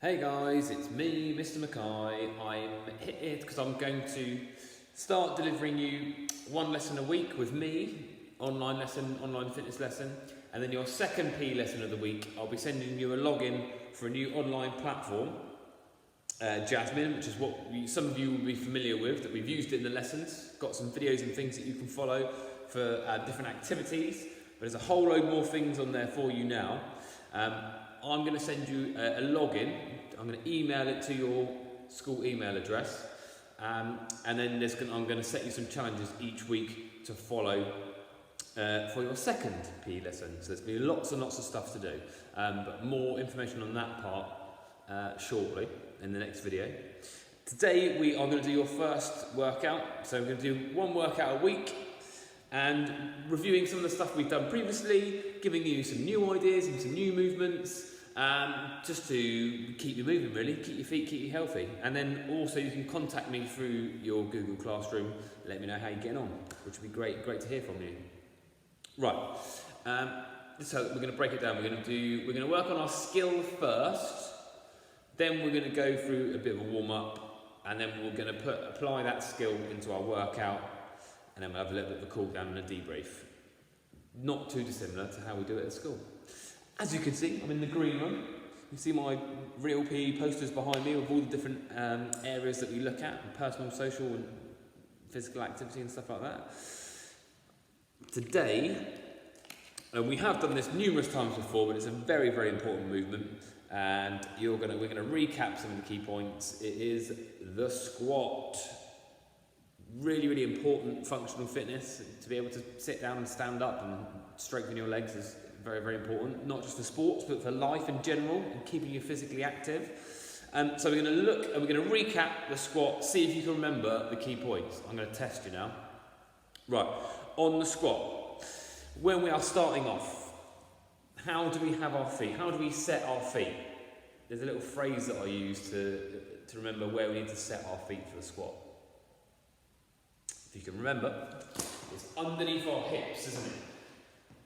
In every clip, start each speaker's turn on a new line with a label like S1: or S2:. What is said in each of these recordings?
S1: Hey guys, it's me, Mr. Mackay. I'm here because I'm going to start delivering you one lesson a week with me, online lesson, online fitness lesson, and then your second P lesson of the week, I'll be sending you a login for a new online platform, Jasmine, which is what some of you will be familiar with, that we've used it in the lessons. Got some videos and things that you can follow for different activities, but there's a whole load more things on there for you now. I'm going to send you a login. I'm going to email it to your school email address, and then I'm going to set you some challenges each week to follow for your second PE lesson. So there's going to be lots and lots of stuff to do, but more information on that part shortly in the next video. Today we are going to do your first workout. So we're going to do one workout a week and reviewing some of the stuff we've done previously, giving you some new ideas and some new movements. Just to keep you moving, really, keep your feet, keep you healthy. And then also you can contact me through your Google Classroom, let me know how you're getting on, which would be great to hear from you. Right, so we're going to break it down. We're going to work on our skill first, then we're going to go through a bit of a warm-up, and then we're going to apply that skill into our workout, and then we'll have a little bit of a cool down and a debrief. Not too dissimilar to how we do it at school. As you can see, I'm in the green room. You see my real PE posters behind me with all the different areas that we look at, personal, social and physical activity and stuff like that. Today, we have done this numerous times before, but it's a very, very important movement, and we're going to recap some of the key points. It is the squat. Really, really important functional fitness. To be able to sit down and stand up and strengthen your legs is very, very important, not just for sports, but for life in general and keeping you physically active. So we're going to look and we're going to recap the squat, see if you can remember the key points. I'm going to test you now. Right, on the squat, when we are starting off, how do we have our feet? How do we set our feet? There's a little phrase that I use to remember where we need to set our feet for the squat. If you can remember, it's underneath our hips, isn't it?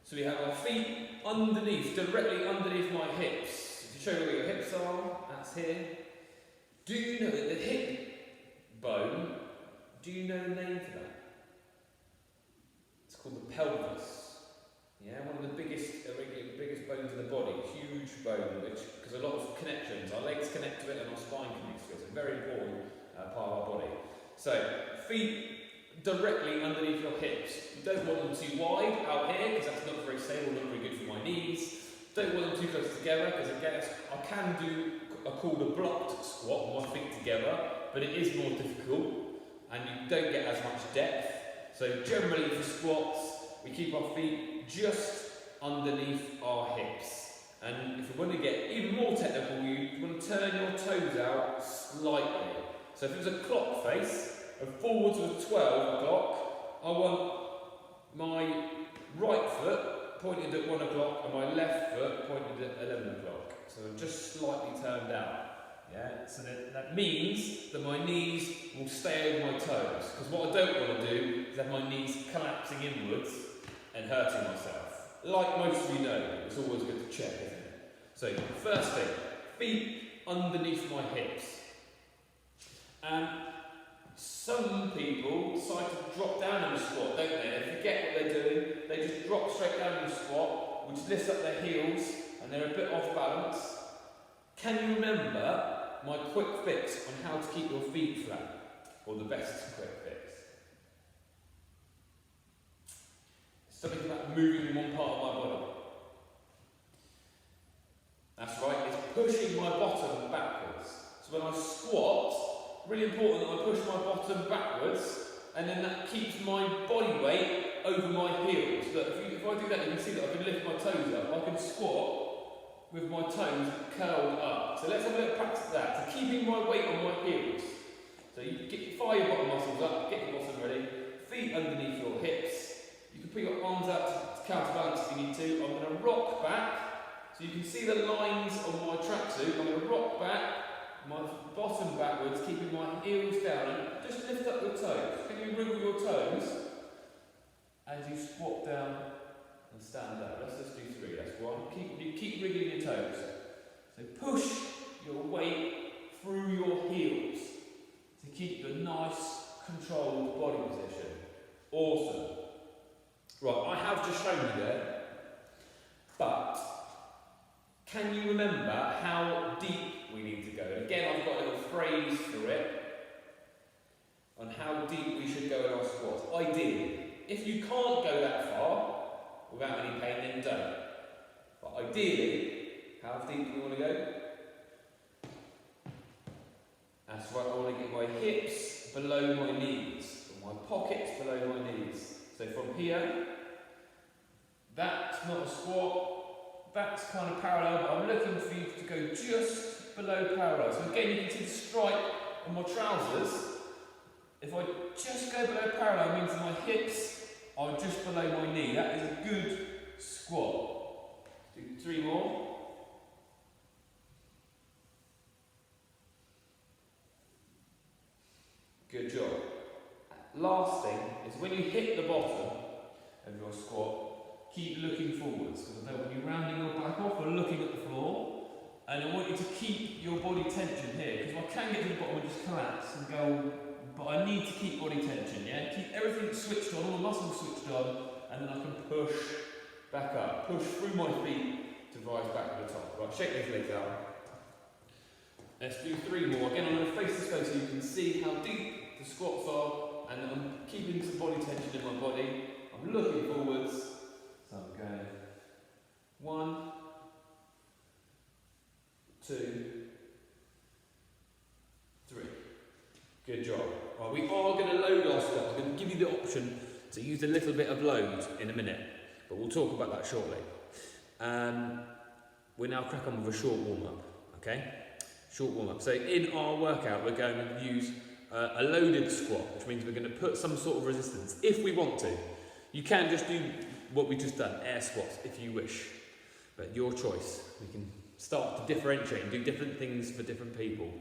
S1: So we have our feet underneath, directly underneath my hips. If you show me where your hips are, that's here. Do you know that the hip bone, do you know the name for that? It's called the pelvis. Yeah, one of the biggest bones in the body, huge bone, because a lot of connections, our legs connect to it and our spine connects to it. It's a very important part of our body. So, feet directly underneath your hips. You don't want them too wide out here because that's not very stable, not very good for my knees. Don't want them too close together because again, I can do called a blocked squat with my feet together, but it is more difficult and you don't get as much depth. So generally for squats, we keep our feet just underneath our hips. And if we want to get even more technical, you want to turn your toes out slightly. So if it was a clock face, and forwards was 12 o'clock, I want my right foot pointed at 1 o'clock and my left foot pointed at 11 o'clock. So I'm just slightly turned out. Yeah? So that means that my knees will stay over my toes. Because what I don't want to do is have my knees collapsing inwards and hurting myself. Like most of you know, it's always good to check, isn't it? So first thing, feet underneath my hips. Some people decide to drop down in the squat, don't they? They forget what they're doing, they just drop straight down in the squat, which lifts up their heels, and they're a bit off balance. Can you remember my quick fix on how to keep your feet flat? Or the best quick fix? Something about moving one part of my body. That's right, it's pushing my bottom backwards. So when I squat, really important that I push my bottom backwards, and then that keeps my body weight over my heels. Look, if I do that, you can see that I can lift my toes up. I can squat with my toes curled up. So let's have a little practice of that. So keeping my weight on my heels. So you fire your bottom muscles up, get your bottom ready, feet underneath your hips. You can put your arms out to counterbalance if you need to. I'm going to rock back. So you can see the lines on my tracksuit. I'm going to rock back. My bottom backwards, keeping my heels down, and just lift up your toes. Can you wriggle your toes as you squat down and stand up? Let's just do 3. That's 1. Keep wriggling your toes. So push your weight remember how deep we need to go. And again, I've got a little phrase for it on how deep we should go in our squats. Ideally, if you can't go that far without any pain, then don't. But ideally, how deep do we want to go? That's right, I want to get my hips below my knees, and my pockets below my knees. So from here, that's not a squat, that's kind of parallel, but I'm looking for you to go just below parallel. So again, you can see the stripe on my trousers. If I just go below parallel, it means my hips are just below my knee. That is a good squat. Do 3 more. Good job. Last thing is when you hit the bottom of your squat, keep looking forwards, because I don't want you rounding your back off or looking at the floor. And I want you to keep your body tension here, because if I can get to the bottom, I just collapse and go, but I need to keep body tension, yeah? Keep everything switched on, all the muscles switched on, and then I can push back up, push through my feet to rise back to the top. Right, shake those legs out. Let's do 3 more. Again, I'm going to face this way so you can see how deep the squats are, and I'm keeping some body tension in my body. I'm looking forwards. So I'm going 1, 2, 3. Good job. Right, we are going to load our squat. I'm going to give you the option to use a little bit of load in a minute, but we'll talk about that shortly. We'll now crack on with a short warm-up, okay? Short warm-up. So in our workout, we're going to use a loaded squat, which means we're going to put some sort of resistance, if we want to. You can just do what we've just done, air squats, if you wish, but your choice. We can start to differentiate and do different things for different people.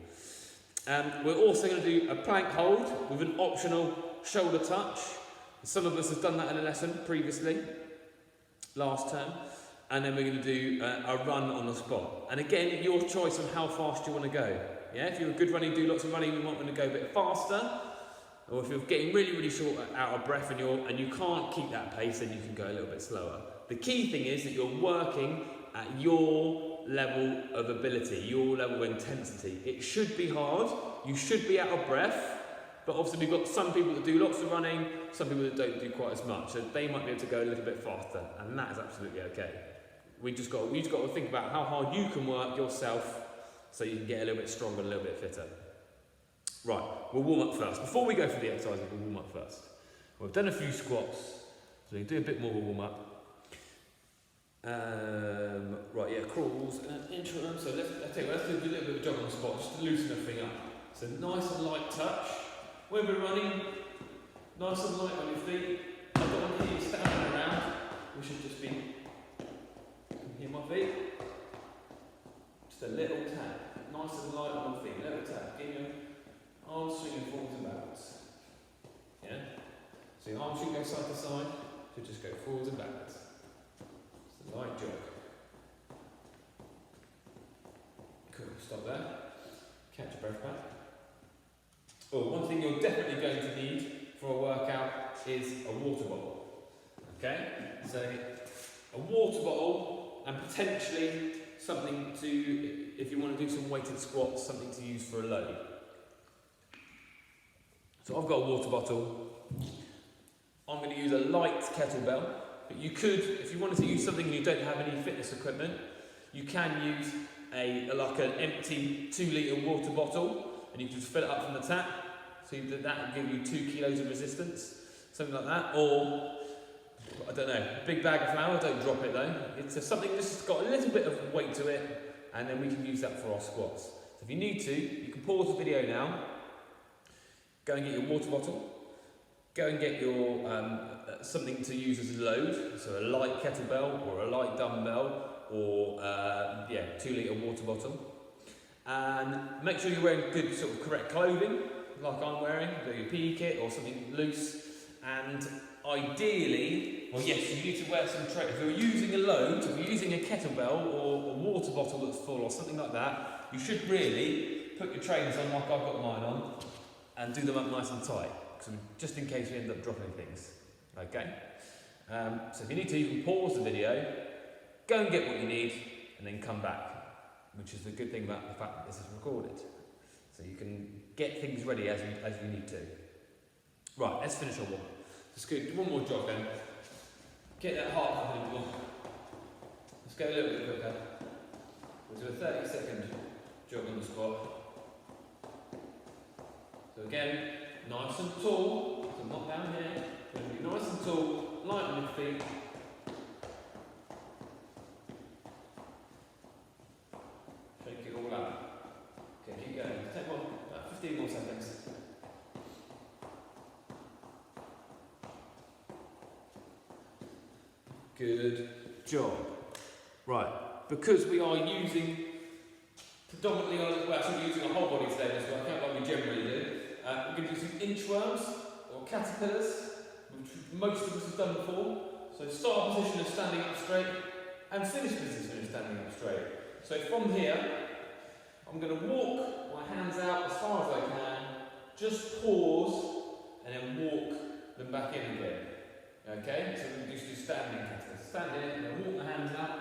S1: We're also going to do a plank hold with an optional shoulder touch. Some of us have done that in a lesson previously, last term. And then we're going to do a run on the spot. And again, your choice on how fast you want to go. Yeah, if you're a good runner, you do lots of running, you want to go a bit faster. Or if you're getting really, really short, out of breath, and you can't keep that pace, then you can go a little bit slower. The key thing is that you're working at your level of ability, your level of intensity. It should be hard, you should be out of breath, but obviously we've got some people that do lots of running, some people that don't do quite as much, so they might be able to go a little bit faster, and that is absolutely okay. We've just got to think about how hard you can work yourself so you can get a little bit stronger, a little bit fitter. Right, we'll warm up first. Before we go for the exercises, we'll warm up first. We've done a few squats, so we can do a bit more of a warm up. Right, yeah, crawls and interim. So let's do a little bit of a jog on the spot, just to loosen everything up. So nice and light touch. When we're running, nice and light on your feet. I don't want to hear you standing around. We should just be here, my feet. Just a little tap. Nice and light on my feet. Little tap. Get your arms swinging forwards and backwards. Yeah? So your arms should go side to side. Should just go forwards and backwards. Just a light jog. Cool. Stop there. Catch your breath back. Oh, one thing you're definitely going to need for a workout is a water bottle. Okay? So a water bottle and potentially something to, if you want to do some weighted squats, something to use for a load. So I've got a water bottle. I'm going to use a light kettlebell, but you could, if you wanted to use something and you don't have any fitness equipment, you can use like an empty 2 litre water bottle, and you can just fill it up from the tap, so that will give you 2 kilos of resistance, something like that. Or, I don't know, a big bag of flour, don't drop it though. It's something that's just got a little bit of weight to it, and then we can use that for our squats. So if you need to, you can pause the video now, go and get your water bottle, go and get your something to use as a load, so a light kettlebell or a light dumbbell, or 2 litre water bottle. And make sure you're wearing good sort of correct clothing, like I'm wearing, your PE kit or something loose. And ideally, well yes, you need to wear some trainers. If you're using a load, if you're using a kettlebell or a water bottle that's full or something like that, you should really put your trainers on like I've got mine on and do them up nice and tight, just in case you end up dropping things. Okay? So if you need to, you can pause the video, go and get what you need, and then come back. which is the good thing about the fact that this is recorded. So you can get things ready as you need to. Right, let's finish our one. Let's do one more jog then. Get that heart pumping more. Let's go a little bit quicker. We'll do a 30-second jog on the squat. So again, nice and tall, so not down here. We're going to be nice and tall, light on your feet. Shake it all out. Okay, keep going. Take one, about 15 more seconds. Good job. Right, because we are using predominantly, using our whole body today as well, like we generally do. We're going to do some inchworms or caterpillars, which most of us have done before. So start our position of standing up straight and finish position of standing up straight. So from here, I'm going to walk my hands out as far as I can, just pause and then walk them back in again. Okay, so we're just do standing caterpillars. Stand in and then walk the hands out.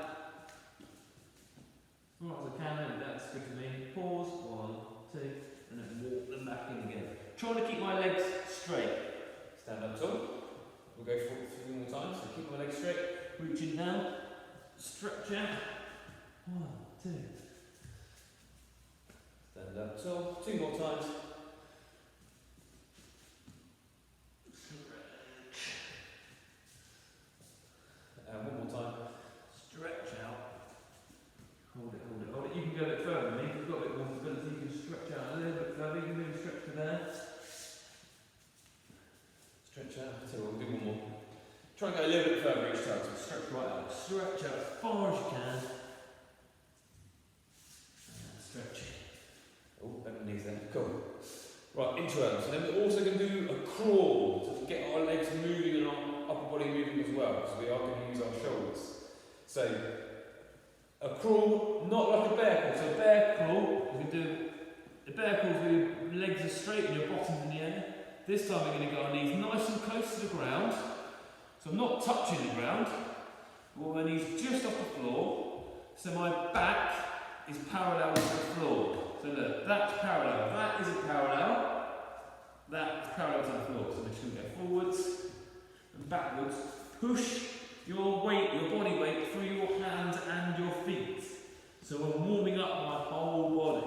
S1: As far as I can, and that's good for me. Pause, 1, 2, and then walk them back in again. Trying to keep my legs straight. Stand up tall. We'll go for it a few more times. So keep my legs straight. Reaching down. Stretch out. 1, 2. Stand up tall. 2 more times. Stretch. And 1 more time. Stretch out. Hold it, hold it, hold it. You can go a bit further than me. If you've got a bit more mobility, you can stretch out a little bit further. You can maybe stretch to there. Stretch out. So we'll do one more. Try and go a little bit further each time. So stretch right out. Stretch out as far as you can. And stretch. Oh, bend the knees there. Cool. Right, inchworms. So then we're also going to do a crawl to get our legs moving and our upper body moving as well. So we are going to use our shoulders. So a crawl, not like a bear crawl. So a bear crawl, we can do a bear crawl where your legs are straight and your bottom's in the air. This time we're going to go on knees nice and close to the ground. So I'm not touching the ground, but my knees just off the floor. So my back is parallel to the floor. So look, that's parallel. That isn't parallel. That's parallel to the floor. So we're just going to go forwards and backwards. Push your weight, your body weight, through your hands and your feet. So I'm warming up my whole body.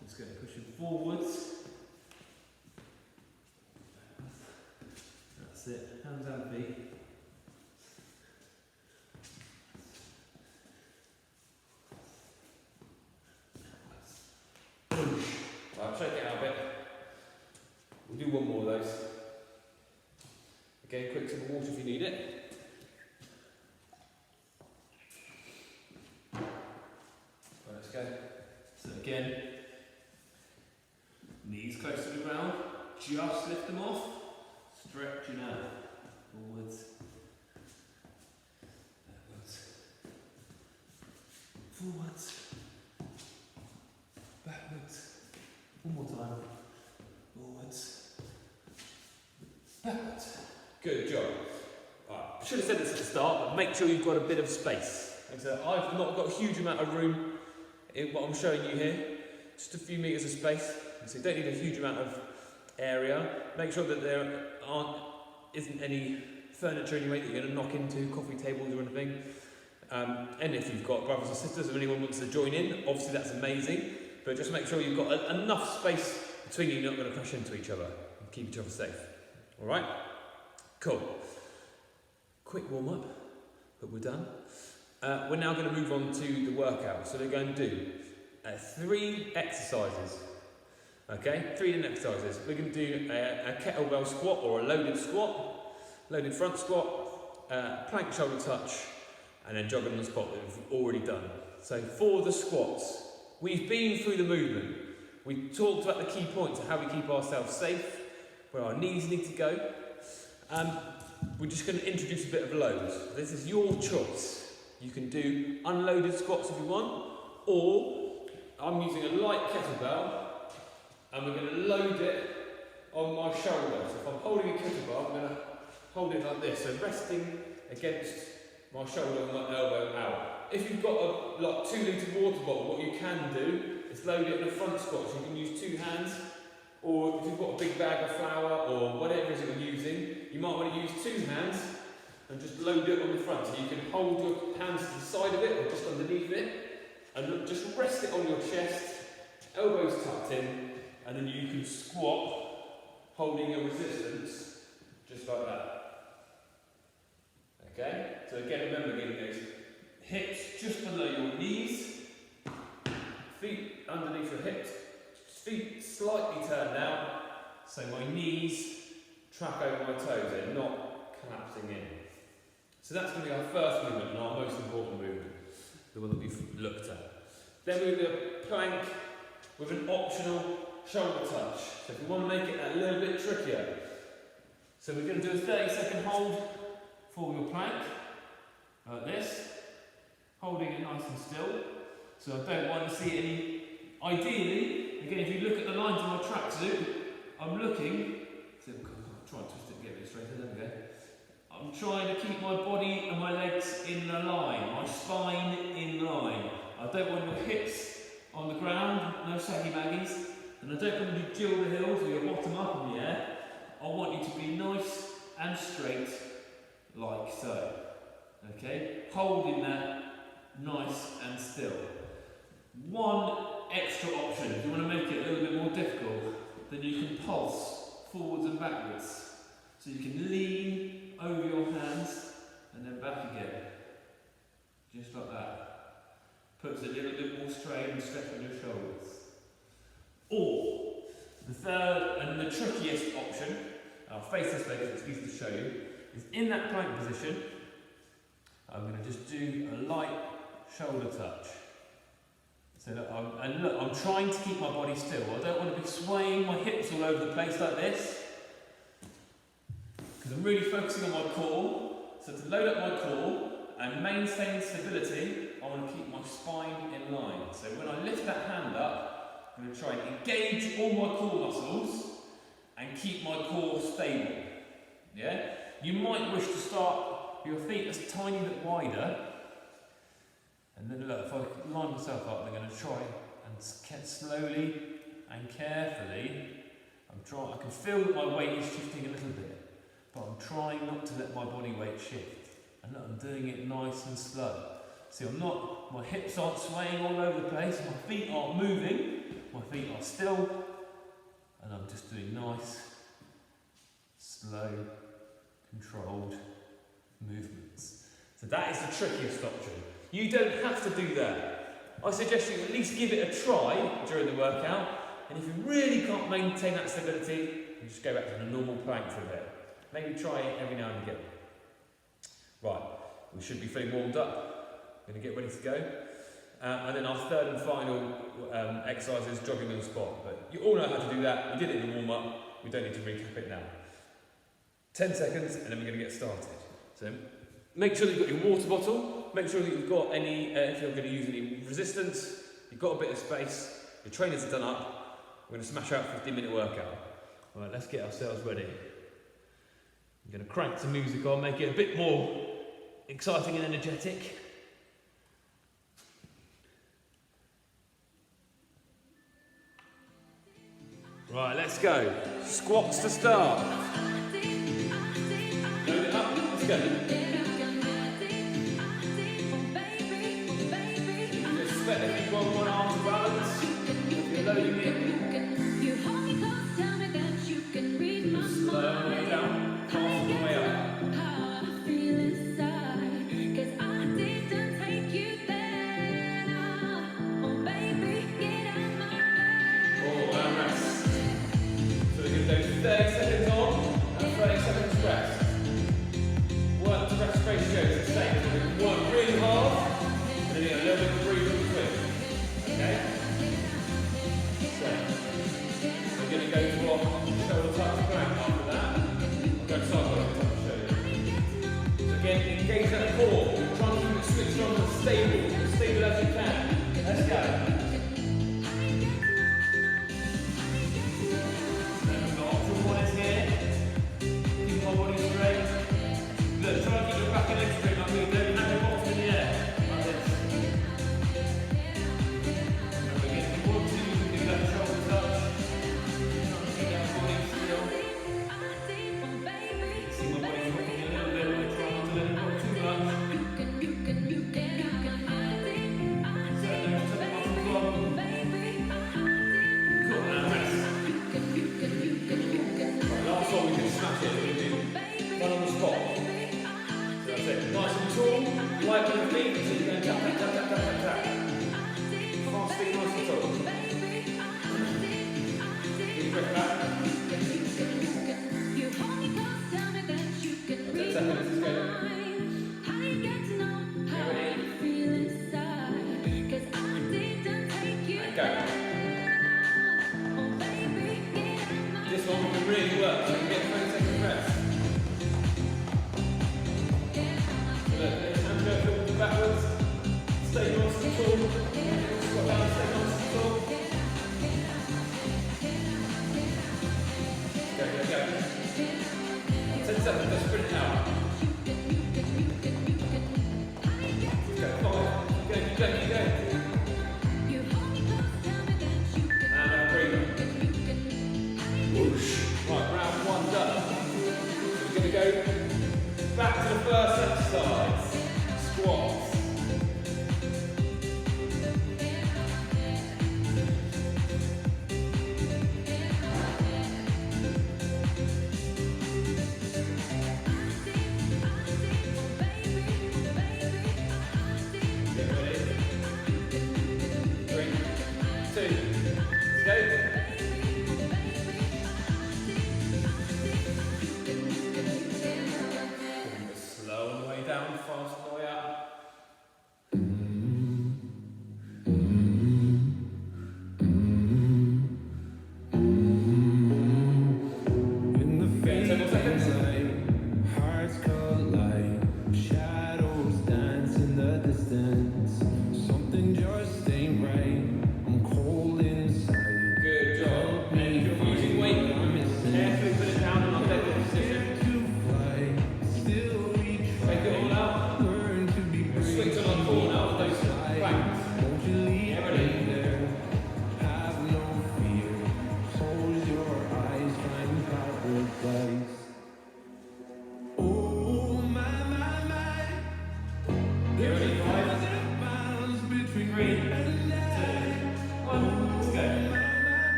S1: I'm just going to push it forwards. That's it. Hands and feet. Right, shake it out a bit. We'll do one more of those. Again, quick sip of water if you need it. Go. So again, knees close to the ground, just lift them off, stretching out, forwards, backwards, forwards, backwards, one more time, forwards, backwards. Good job. Right. I should have said this at the start, but make sure you've got a bit of space. Like I said, I've not got a huge amount of room in what I'm showing you here, just a few metres of space, so you don't need a huge amount of area. Make sure that there isn't any furniture in your way that you're going to knock into, coffee tables or anything. And if you've got brothers or sisters or anyone wants to join in, obviously that's amazing, but just make sure you've got enough space between you, you're not going to crash into each other and keep each other safe. Alright? Cool. Quick warm up, but we're done. We're now going to move on to the workout. So we're going to do 3 exercises. Okay, 3 different exercises. We're going to do a kettlebell squat or a loaded squat, loaded front squat, plank shoulder touch, and then jog on the spot that we've already done. So for the squats, we've been through the movement. We talked about the key points of how we keep ourselves safe, where our knees need to go. We're just going to introduce a bit of loads. This is your choice. You can do unloaded squats if you want, or I'm using a light kettlebell and we're going to load it on my shoulder. So if I'm holding a kettlebell, I'm going to hold it like this, so resting against my shoulder and my elbow out. if you've got a like 2 litre water bottle, what you can do is load it in a front squat, so you can use 2 hands, or if you've got a big bag of flour or whatever it is that you're using, you might want to use 2 hands and just load it on the front, so you can hold your hands to the side of it or just underneath it, and look, just rest it on your chest, elbows tucked in, and then you can squat holding your resistance just like that. Okay? So again, remember getting those hips just below your knees, feet underneath your hips, feet slightly turned out, so my knees track over my toes, they're not collapsing in. So that's going to be our first movement and our most important movement, the one that we've looked at. Then we do a plank with an optional shoulder touch. So if you want to make it a little bit trickier, so we're going to do a 30-second hold for your plank, like this, holding it nice and still. So I don't want to see any, ideally, again if you look at the lines of my tracksuit, I'm looking, so I'll try and twist it and get a bit straighter, there we go. I'm trying to keep my body and my legs in the line, my spine in line. I don't want your hips on the ground, no saggy baggies, and I don't want you to dual the heels or your bottom up in the air. I want you to be nice and straight, like so. Okay, holding that nice and still. One extra option, if you want to make it a little bit more difficult, then you can pulse forwards and backwards. So you can lean over your hands and then back again. Just like that. Puts a little bit more strain and stress on your shoulders. Or, the third and the trickiest option, I'll face this way because it's easy to show you, is in that plank position, I'm going to just do a light shoulder touch. So look, I'm trying to keep my body still. I don't want to be swaying my hips all over the place like this, because I'm really focusing on my core. So to load up my core and maintain stability, I want to keep my spine in line. So when I lift that hand up, I'm going to try and engage all my core muscles and keep my core stable. Yeah? You might wish to start your feet a tiny bit wider, and then look, if I line myself up, I'm going to try and slowly and carefully, I can feel that my weight is shifting a little bit, but I'm trying not to let my body weight shift. And look, I'm doing it nice and slow. See, my hips aren't swaying all over the place, my feet aren't moving, my feet are still, and I'm just doing nice, slow, controlled movements. So that is the trickiest option. You don't have to do that. I suggest you at least give it a try during the workout, and if you really can't maintain that stability, you just go back to the normal plank for a bit. Maybe try it every now and again. Right, we should be feeling warmed up. We're going to get ready to go. And then our third and final exercise is jogging on the spot. But you all know how to do that. We did it in the warm-up. We don't need to recap it now. 10 seconds, and then we're going to get started. So make sure that you've got your water bottle. Make sure that you've got any, if you're going to use any resistance, you've got a bit of space. Your trainers are done up. We're going to smash out a 15-minute workout. All right, let's get ourselves ready. I'm going to crank some music on, make it a bit more exciting and energetic. Right, let's go. Squats to start. Load it up, let's go. Just sweat if you want one arm to balance. If you're loading it. Slow way down, fast the way up. Stable as you can. Let's go. Then we've got option one is here. Keep my body straight. Look, try and keep your back and legs straight like we do. Have your bottom in the air. Like this. seconds, just sprint it out. Go, keep going. And breathe. Whoosh. Right, round one done. We're going to go back to the first exercise. Squats.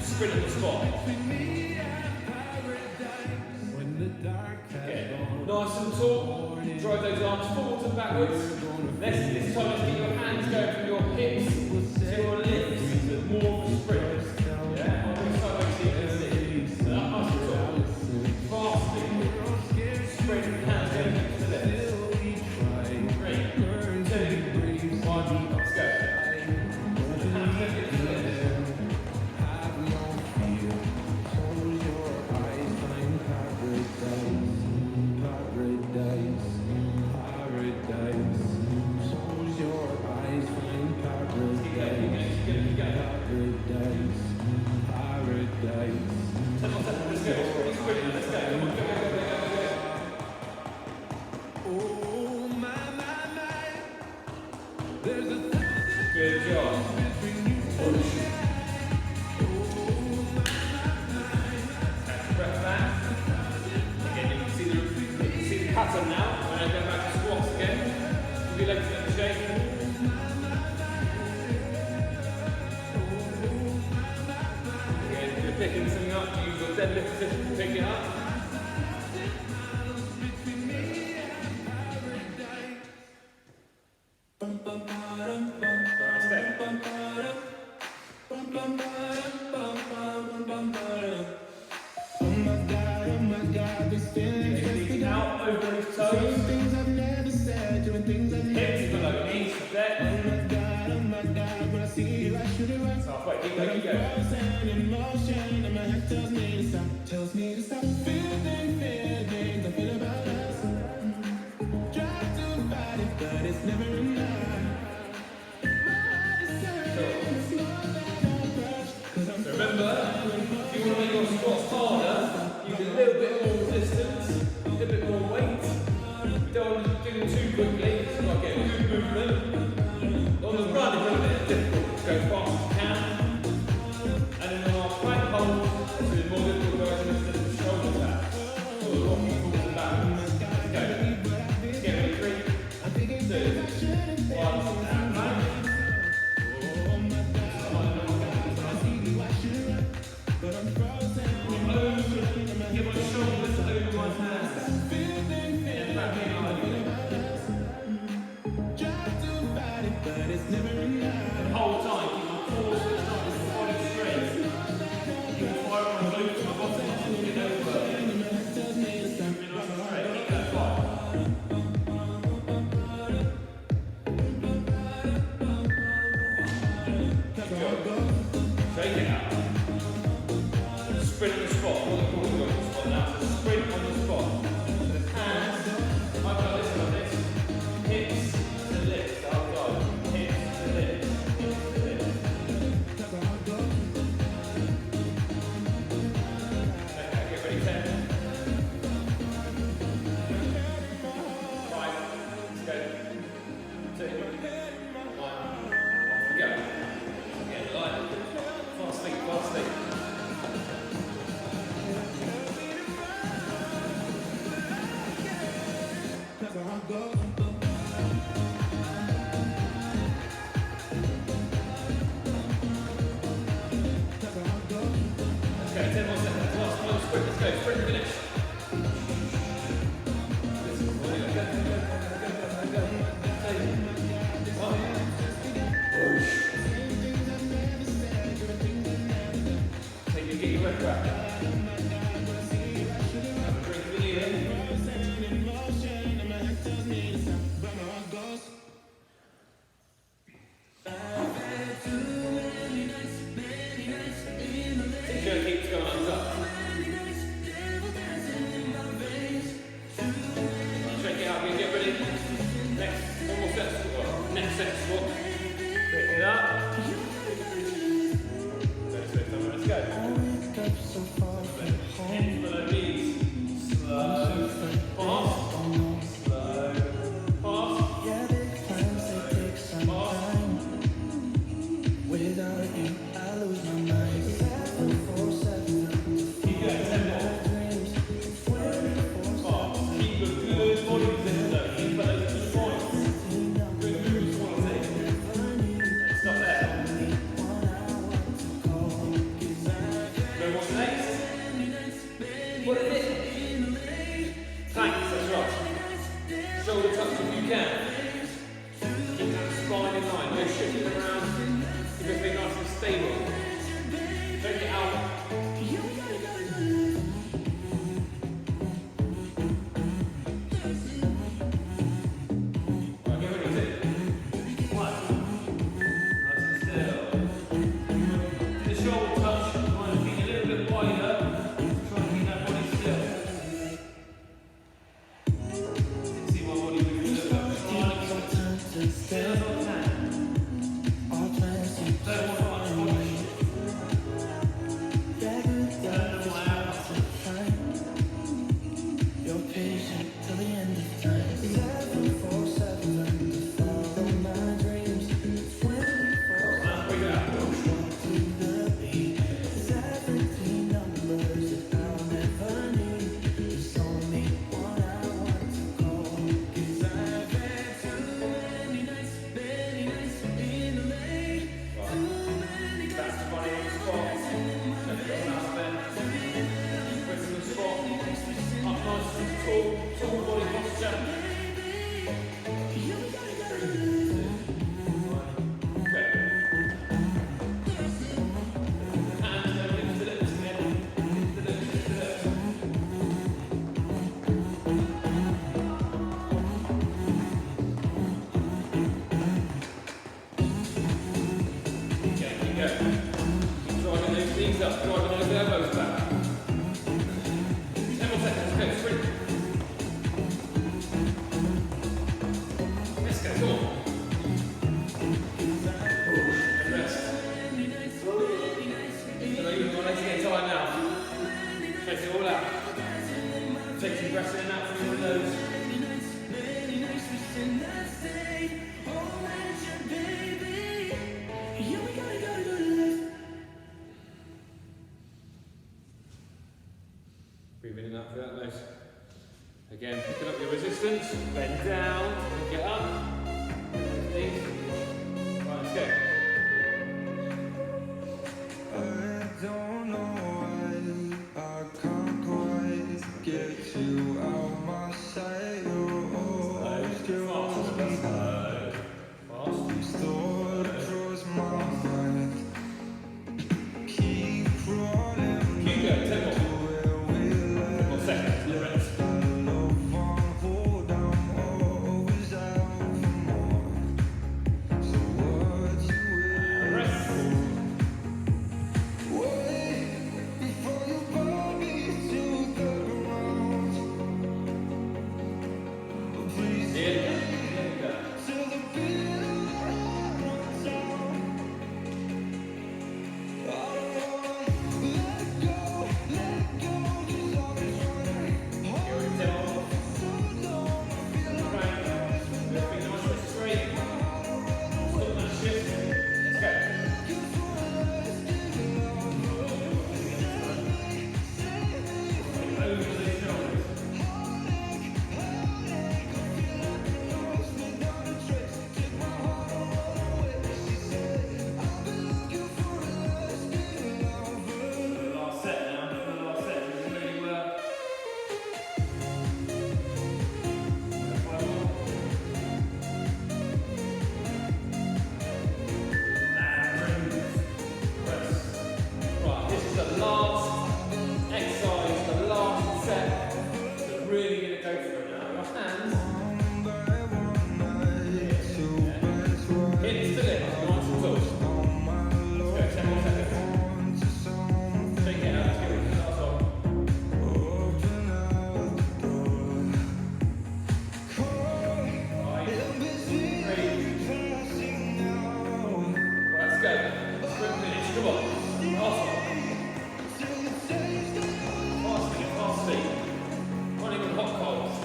S1: Sprinting the spot. Okay. Nice and tall. Drive those arms forwards and backwards. This time let's get your hands going from your hips to your lips. So more of a sprint. Yeah? On the side like you can see. So that nice and tall. Fasting. Sprint with hands going to the lips. 3, 2, 1, let's go. Hands going to the lips. Good job. Breath back. Again, you can see the pattern now. When I go back to squats again, keep your legs in shape. Again, if you're picking something up, use your deadlift position to pick it up.
S2: Tells me to stop feeling things I feel about us. Try to fight it, but it's never enough.
S1: Remember, if you want to make your squats harder, use a little bit more resistance, a little bit more weight. You don't want to do it too quickly, so you get a good movement. On the run, it's a little bit difficult to go fast as you can. And then on our plank hold, it's a bit more difficult version of the shoulder tap. So the rocking forward and backwards. Let's go. Let's get ready. 3, 2, 1, and back. Get my shoulders over my hands. And back in line. The whole time, keep your core switched on, body straight. Keep the fire on the sprint finish. Take your, get your breath back. Have a drink of your knee. T-shirt keeps going up. Shake it out, get ready. Next, one more set squat. Next set squat. Pick it up. Let's go. Hands below knees. Slow. Fast. Slow. Fast. Fast.
S2: Without you, I lose my mind. 747.
S1: Keep going, 10 more. Fast. Keep a good body position though. Keep those key points. Good movement quality. Let's stop there. No more snakes. What is it? Thanks, that's right. Shoulder touch if you can. Keep that spine in line. No shifting around. Keep everything nice and stable. Take it out. Right, get ready, sit. One. Nice and still. Do the shoulder touch. Mind the feet a little bit wider. Try and keep that body still. See my body moving a little bit. Try and keep it still as I can. Don't want much body. Turn them all out.
S2: You're patient till the end of time. 747 to follow my dreams. 24
S1: Now bring it out.
S2: to the beat. 17 numbers that I'll never need. There's only one I want to call. 'Cause I've had too many nights in the lane.
S1: That's the body on the spot. Let's go now, Ben. Pressing the spot. Up nice and tall body posture. Okay. Hands go lift the lips again. Lift the lips, lift the lips. Okay, keep going. Keep driving those knees up, driving those elbows back. 10 more seconds, go, sprint. Let's go, come on. And rest. So your legs are getting tired now. Stretch it all out. Take some breaths in and out through your nose. Breathing in and out through that nose. Again, picking up your resistance. Bend down, get up. Knees. Right, let's go.
S3: I don't know why I can't quite get you out my sight. You're still
S1: Slow. Fast.
S3: stored across my mind. Keep crawling
S1: Keep going, 10 more.
S3: to where we
S1: 10 more
S3: left.
S1: seconds, the rest.
S3: The love won't hold. I'm always
S1: Come on. Fast feet. Running on hot coals.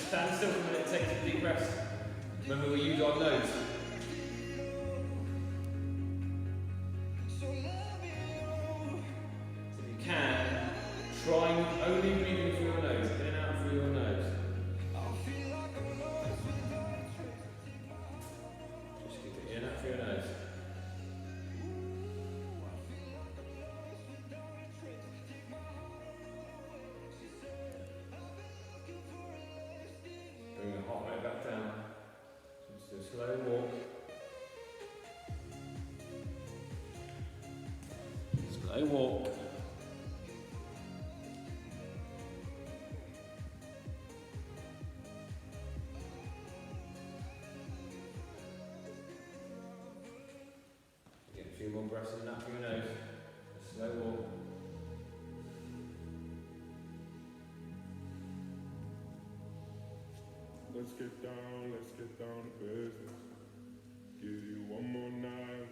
S1: Stand still for a minute, take some deep breaths. Remember, we use our nose. So if you can, try only breathing through your nose, in and out through your nose. Just keep it in and out through your nose. Bring the heart rate back down. Just do a slow walk. Slow walk. Get a few more breaths in that through your nose. A slow walk.
S4: Let's get down to business. Give you one more night,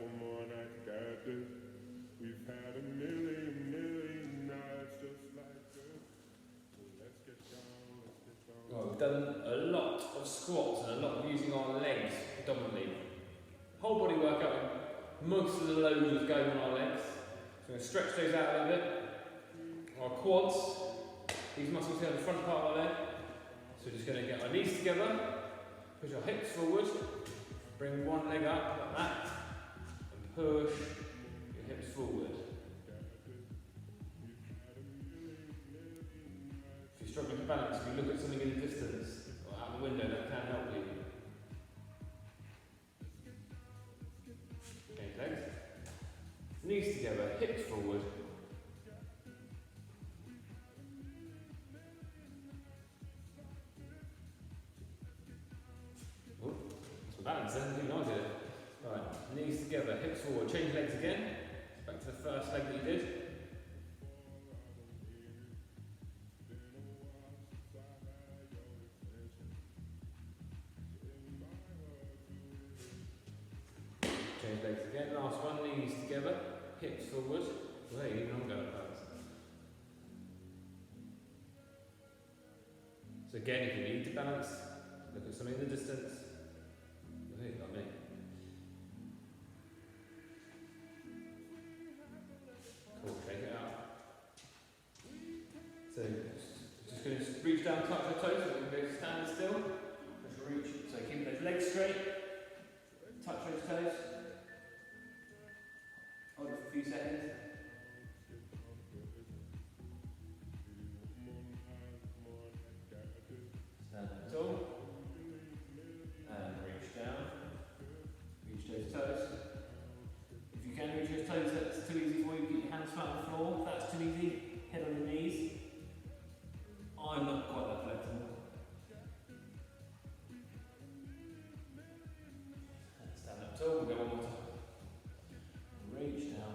S4: got this. We've had a million nights just like this. So let's get down.
S1: Well, we've done a lot of squats and a lot of using our legs predominantly. Whole body workout, most of the load was going on our legs. So we're going to stretch those out a little bit. Our quads, these muscles here on the front part of our leg. So we're just going to get our knees together, push our hips forward, bring one leg up like that, and push your hips forward. If you're struggling to balance, if you look at something in the distance or out the window, that can help you. Change legs. Knees together, hips forward. Balance, anything I did. Right, knees together, hips forward, change legs again. Back to the first leg that you did. Change legs again, last one, knees together, hips forward. Wait, even longer balance. So again, if you need to balance, look at something in the distance. Hey, not me. Cool, take it out. So, just going to reach down, touch your toes, so we can go stand still. Just reach, so keep those legs straight. Touch those toes. Hold it for a few seconds. Stand up tall. And reach down. Reach those toes. If you can reach those toes, that's too easy for you. Keep your hands flat on the floor. If that's too easy, head on your knees. I'm not quite that flexible. And stand up tall. We'll go one more time. Reach down.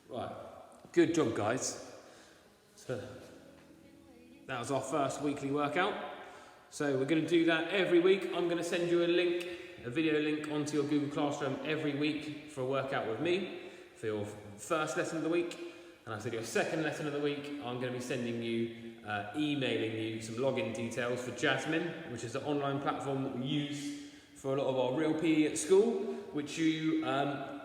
S1: Right, good job guys. So that was our first weekly workout. So we're going to do that every week. I'm going to send you a link, a video link onto your Google Classroom every week for a workout with me for your first lesson of the week. And I said your second lesson of the week, I'm going to be sending you, emailing you some login details for Jasmine, which is an online platform that we use for a lot of our real PE at school, which you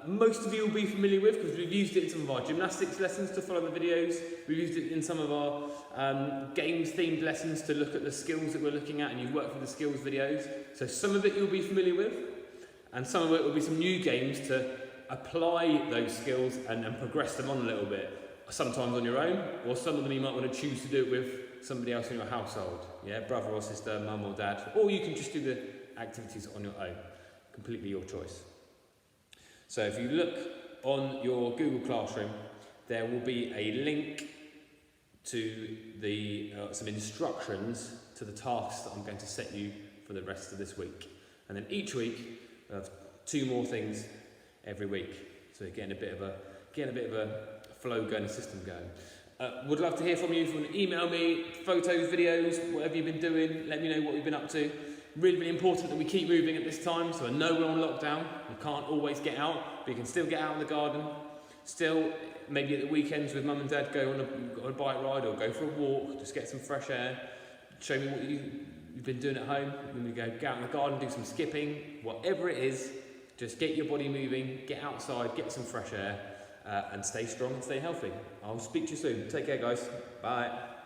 S1: most of you will be familiar with because we've used it in some of our gymnastics lessons to follow the videos. We've used it in some of our games themed lessons to look at the skills that we're looking at, and you've worked with the skills videos. So some of it you'll be familiar with, and some of it will be some new games to apply those skills and progress them on a little bit. sometimes on your own, or some of them you might want to choose to do it with somebody else in your household, yeah, brother or sister, mum or dad, or you can just do the activities on your own, completely your choice. So if you look on your Google Classroom, there will be a link to the some instructions to the tasks that I'm going to set you for the rest of this week. And then each week, we'll have 2 more things every week. So you're getting a bit of a flow going, a system going. Would love to hear from you. If you want to email me, photos, videos, whatever you've been doing, let me know what you've been up to. Really, really important that we keep moving at this time. So I know we're on lockdown. You can't always get out, but you can still get out in the garden. Still, maybe at the weekends with mum and dad, go on a bike ride or go for a walk, just get some fresh air. Show me what you've been doing at home. When we go out in the garden, do some skipping, whatever it is, just get your body moving, get outside, get some fresh air, and stay strong and stay healthy. I'll speak to you soon. Take care, guys. Bye.